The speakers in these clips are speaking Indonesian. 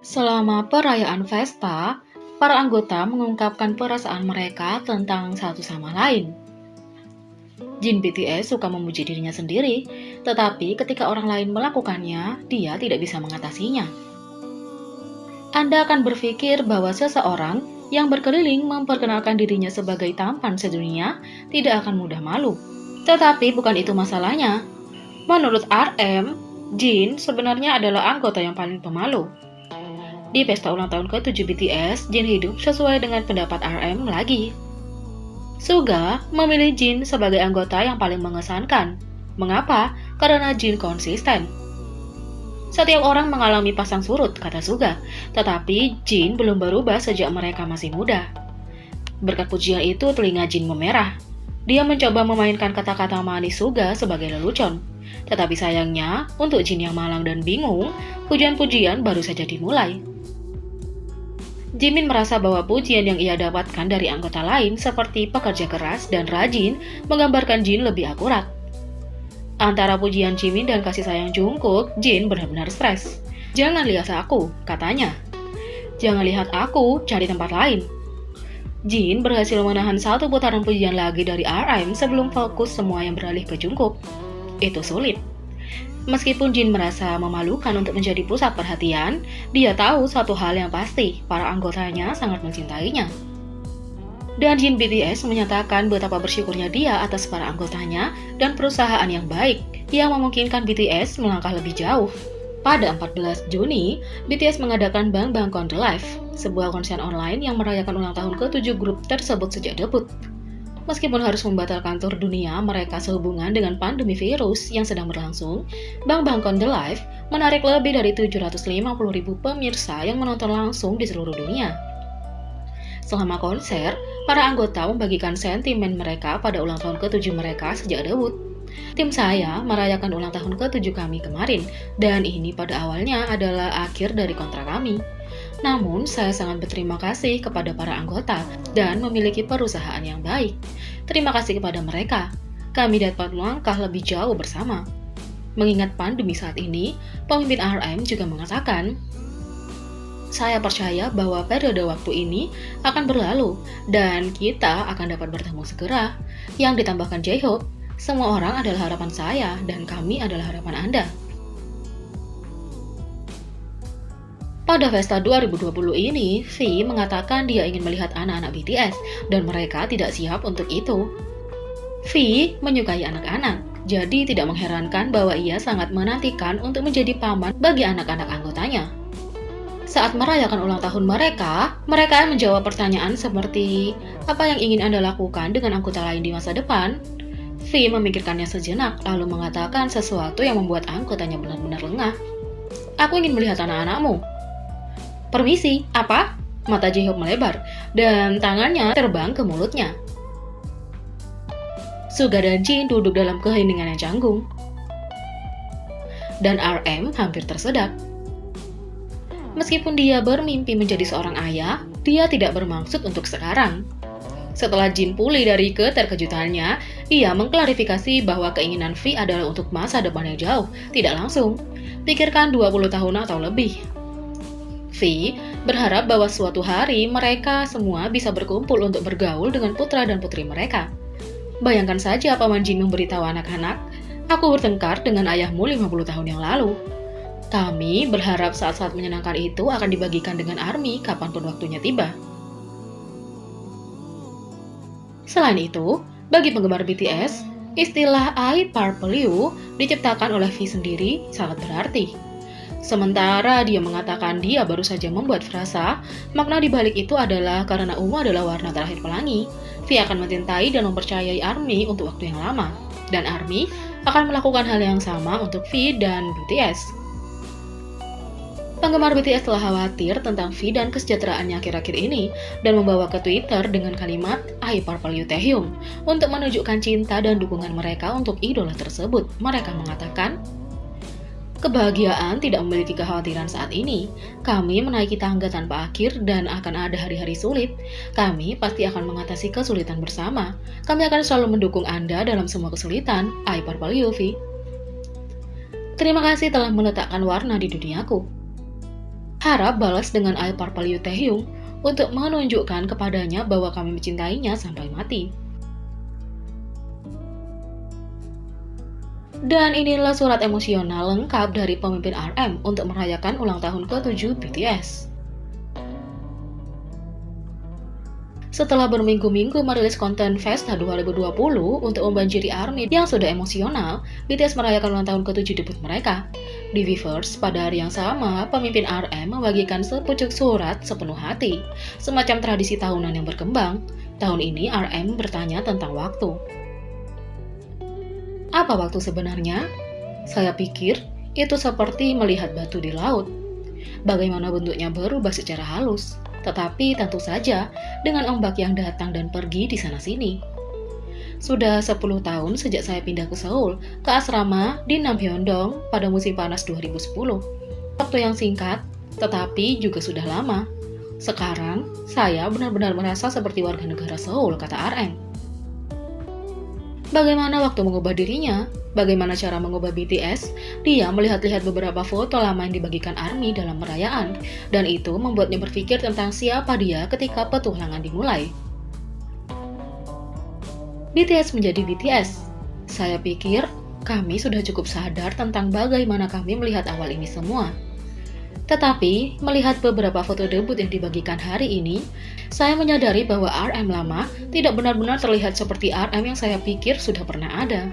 Selama perayaan Vespa, para anggota mengungkapkan perasaan mereka tentang satu sama lain. Jin BTS suka memuji dirinya sendiri, tetapi ketika orang lain melakukannya, dia tidak bisa mengatasinya. Anda akan berpikir bahwa seseorang yang berkeliling memperkenalkan dirinya sebagai tampan sedunia tidak akan mudah malu. Tetapi bukan itu masalahnya. Menurut RM, Jin sebenarnya adalah anggota yang paling pemalu. Di pesta ulang tahun ke-7 BTS, Jin hidup sesuai dengan pendapat RM lagi. Suga memilih Jin sebagai anggota yang paling mengesankan. Mengapa? Karena Jin konsisten. Setiap orang mengalami pasang surut, kata Suga, tetapi Jin belum berubah sejak mereka masih muda. Berkat pujian itu, telinga Jin memerah. Dia mencoba memainkan kata-kata manis Suga sebagai lelucon. Tetapi sayangnya, untuk Jin yang malang dan bingung, pujian-pujian baru saja dimulai. Jimin merasa bahwa pujian yang ia dapatkan dari anggota lain seperti pekerja keras dan rajin menggambarkan Jin lebih akurat. Antara pujian Jimin dan kasih sayang Jungkook, Jin benar-benar stres. "Jangan lihat aku," katanya. "Jangan lihat aku, cari tempat lain." Jin berhasil menahan satu putaran pujian lagi dari RM sebelum fokus semua yang beralih ke Jungkook. Itu sulit. Meskipun Jin merasa memalukan untuk menjadi pusat perhatian, dia tahu satu hal yang pasti, para anggotanya sangat mencintainya. Dan Jin BTS menyatakan betapa bersyukurnya dia atas para anggotanya dan perusahaan yang baik yang memungkinkan BTS melangkah lebih jauh. Pada 14 Juni, BTS mengadakan Bang Bang Con The Live, sebuah konser online yang merayakan ulang tahun ke-7 grup tersebut sejak debut. Meskipun harus membatalkan tur dunia mereka sehubungan dengan pandemi virus yang sedang berlangsung, Bang Bang Con The Live menarik lebih dari 750.000 pemirsa yang menonton langsung di seluruh dunia. Selama konser, para anggota membagikan sentimen mereka pada ulang tahun ke-7 mereka sejak debut. "Tim saya merayakan ulang tahun ke-7 kami kemarin, dan ini pada awalnya adalah akhir dari kontrak kami. Namun, saya sangat berterima kasih kepada para anggota dan memiliki perusahaan yang baik. Terima kasih kepada mereka. Kami dapat melangkah lebih jauh bersama." Mengingat pandemi saat ini, pemimpin RM juga mengatakan, "Saya percaya bahwa periode waktu ini akan berlalu dan kita akan dapat bertemu segera." Yang ditambahkan J-Hope, "Semua orang adalah harapan saya dan kami adalah harapan Anda." Pada Festa 2020 ini, V mengatakan dia ingin melihat anak-anak BTS dan mereka tidak siap untuk itu. V menyukai anak-anak, jadi tidak mengherankan bahwa ia sangat menantikan untuk menjadi paman bagi anak-anak anggotanya. Saat merayakan ulang tahun mereka menjawab pertanyaan seperti, "Apa yang ingin Anda lakukan dengan anggota lain di masa depan?" V memikirkannya sejenak lalu mengatakan sesuatu yang membuat anggotanya benar-benar lengah. "Aku ingin melihat anak-anakmu." "Permisi, apa?" Mata J-Hope melebar, dan tangannya terbang ke mulutnya. Suga dan Jin duduk dalam keheningan yang canggung. Dan RM hampir tersedak. Meskipun dia bermimpi menjadi seorang ayah, dia tidak bermaksud untuk sekarang. Setelah Jin pulih dari keterkejutannya, ia mengklarifikasi bahwa keinginan V adalah untuk masa depan yang jauh, tidak langsung. Pikirkan 20 tahun atau lebih. V berharap bahwa suatu hari mereka semua bisa berkumpul untuk bergaul dengan putra dan putri mereka. Bayangkan saja Paman Jin memberitahu anak-anak, "Aku bertengkar dengan ayahmu 50 tahun yang lalu." Kami berharap saat-saat menyenangkan itu akan dibagikan dengan ARMY kapanpun waktunya tiba. Selain itu, bagi penggemar BTS, istilah I Purple You diciptakan oleh V sendiri sangat berarti. Sementara dia mengatakan dia baru saja membuat frasa, makna dibalik itu adalah karena ungu adalah warna terakhir pelangi. V akan mencintai dan mempercayai ARMY untuk waktu yang lama, dan ARMY akan melakukan hal yang sama untuk V dan BTS. Penggemar BTS telah khawatir tentang V dan kesejahteraannya akhir-akhir ini dan membawa ke Twitter dengan kalimat I Purple You Taehyung untuk menunjukkan cinta dan dukungan mereka untuk idola tersebut. Mereka mengatakan, "Kebahagiaan tidak memiliki kekhawatiran saat ini. Kami menaiki tangga tanpa akhir dan akan ada hari-hari sulit. Kami pasti akan mengatasi kesulitan bersama. Kami akan selalu mendukung Anda dalam semua kesulitan. I Purple You, V. Terima kasih telah meletakkan warna di duniaku." harap balas dengan air Parpaliu Taehyung untuk menunjukkan kepadanya bahwa kami mencintainya sampai mati. Dan inilah surat emosional lengkap dari pemimpin RM untuk merayakan ulang tahun ke-7 BTS. Setelah berminggu-minggu merilis konten Festa 2020 untuk membanjiri ARMY yang sudah emosional, BTS merayakan ulang tahun ke-7 debut mereka. Di Weverse, pada hari yang sama, pemimpin RM membagikan sepucuk surat sepenuh hati, semacam tradisi tahunan yang berkembang. Tahun ini RM bertanya tentang waktu. Apa waktu sebenarnya? Saya pikir itu seperti melihat batu di laut. Bagaimana bentuknya berubah secara halus, tetapi tentu saja dengan ombak yang datang dan pergi di sana-sini. Sudah 10 tahun sejak saya pindah ke Seoul, ke asrama di Namhyeondong pada musim panas 2010. Waktu yang singkat, tetapi juga sudah lama. Sekarang, saya benar-benar merasa seperti warga negara Seoul, kata RM. Bagaimana waktu mengubah dirinya? Bagaimana cara mengubah BTS? Dia melihat-lihat beberapa foto lama yang dibagikan ARMY dalam perayaan, dan itu membuatnya berpikir tentang siapa dia ketika petualangan dimulai. BTS menjadi BTS. Saya pikir kami sudah cukup sadar tentang bagaimana kami melihat awal ini semua. Tetapi, melihat beberapa foto debut yang dibagikan hari ini, saya menyadari bahwa RM lama tidak benar-benar terlihat seperti RM yang saya pikir sudah pernah ada.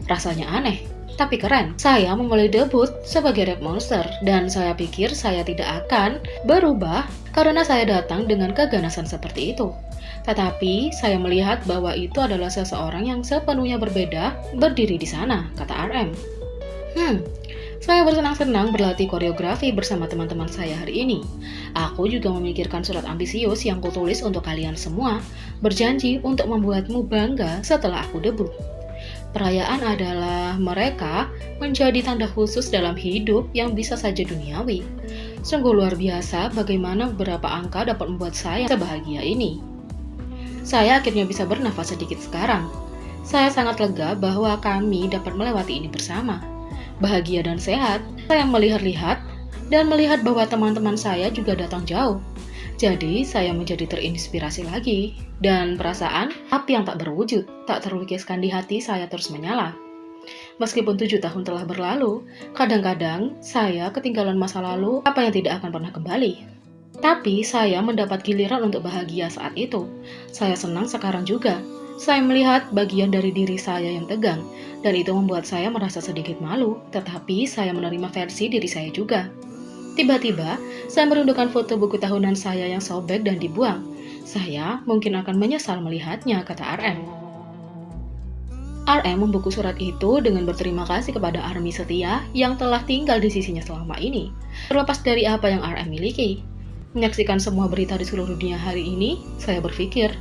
Rasanya aneh, tapi keren. Saya memulai debut sebagai rap monster, dan saya pikir saya tidak akan berubah karena saya datang dengan keganasan seperti itu. Tetapi, saya melihat bahwa itu adalah seseorang yang sepenuhnya berbeda berdiri di sana, kata RM. Saya bersenang-senang berlatih koreografi bersama teman-teman saya hari ini. Aku juga memikirkan surat ambisius yang kutulis untuk kalian semua, berjanji untuk membuatmu bangga setelah aku debut. Perayaan adalah mereka menjadi tanda khusus dalam hidup yang bisa saja duniawi. Sungguh luar biasa bagaimana beberapa angka dapat membuat saya sebahagia ini. Saya akhirnya bisa bernafas sedikit sekarang. Saya sangat lega bahwa kami dapat melewati ini bersama. Bahagia dan sehat, saya melihat-lihat dan melihat bahwa teman-teman saya juga datang jauh. Jadi, saya menjadi terinspirasi lagi, dan perasaan api yang tak berwujud, tak terlukiskan di hati saya terus menyala. Meskipun 7 tahun telah berlalu, kadang-kadang saya ketinggalan masa lalu apa yang tidak akan pernah kembali. Tapi, saya mendapat giliran untuk bahagia saat itu. Saya senang sekarang juga. Saya melihat bagian dari diri saya yang tegang, dan itu membuat saya merasa sedikit malu, tetapi saya menerima versi diri saya juga. Tiba-tiba, saya merindukan foto buku tahunan saya yang sobek dan dibuang. Saya mungkin akan menyesal melihatnya, kata RM. RM membuku surat itu dengan berterima kasih kepada ARMY setia yang telah tinggal di sisinya selama ini, terlepas dari apa yang RM miliki. Menyaksikan semua berita di seluruh dunia hari ini, saya berpikir,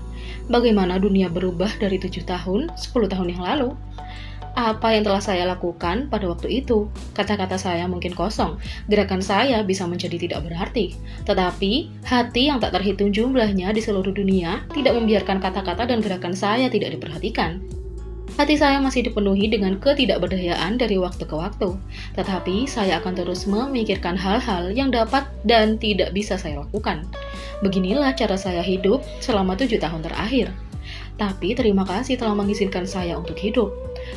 bagaimana dunia berubah dari 7 tahun, 10 tahun yang lalu? Apa yang telah saya lakukan pada waktu itu? Kata-kata saya mungkin kosong, gerakan saya bisa menjadi tidak berarti. Tetapi, hati yang tak terhitung jumlahnya di seluruh dunia tidak membiarkan kata-kata dan gerakan saya tidak diperhatikan. Hati saya masih dipenuhi dengan ketidakberdayaan dari waktu ke waktu, tetapi saya akan terus memikirkan hal-hal yang dapat dan tidak bisa saya lakukan. Beginilah cara saya hidup selama 7 tahun terakhir. Tapi terima kasih telah mengizinkan saya untuk hidup.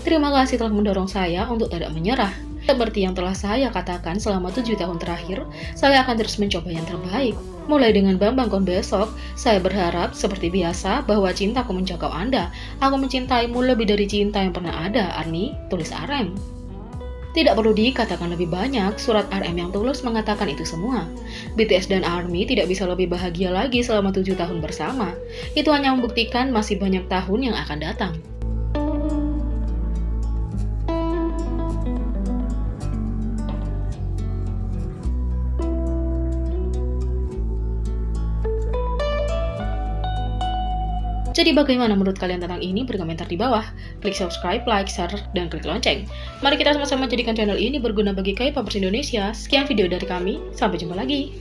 Terima kasih telah mendorong saya untuk tidak menyerah. Seperti yang telah saya katakan selama 7 tahun terakhir, saya akan terus mencoba yang terbaik. Mulai dengan Bambangkon besok, saya berharap seperti biasa bahwa cintaku menjangkau Anda. Aku mencintaimu lebih dari cinta yang pernah ada, ARMY, tulis RM. Tidak perlu dikatakan lebih banyak, surat RM yang tulus mengatakan itu semua. BTS dan ARMY tidak bisa lebih bahagia lagi selama 7 tahun bersama. Itu hanya membuktikan masih banyak tahun yang akan datang. Jadi bagaimana menurut kalian tentang ini? Berkomentar di bawah. Klik subscribe, like, share, dan klik lonceng. Mari kita sama-sama jadikan channel ini berguna bagi K-popers Indonesia. Sekian video dari kami, sampai jumpa lagi.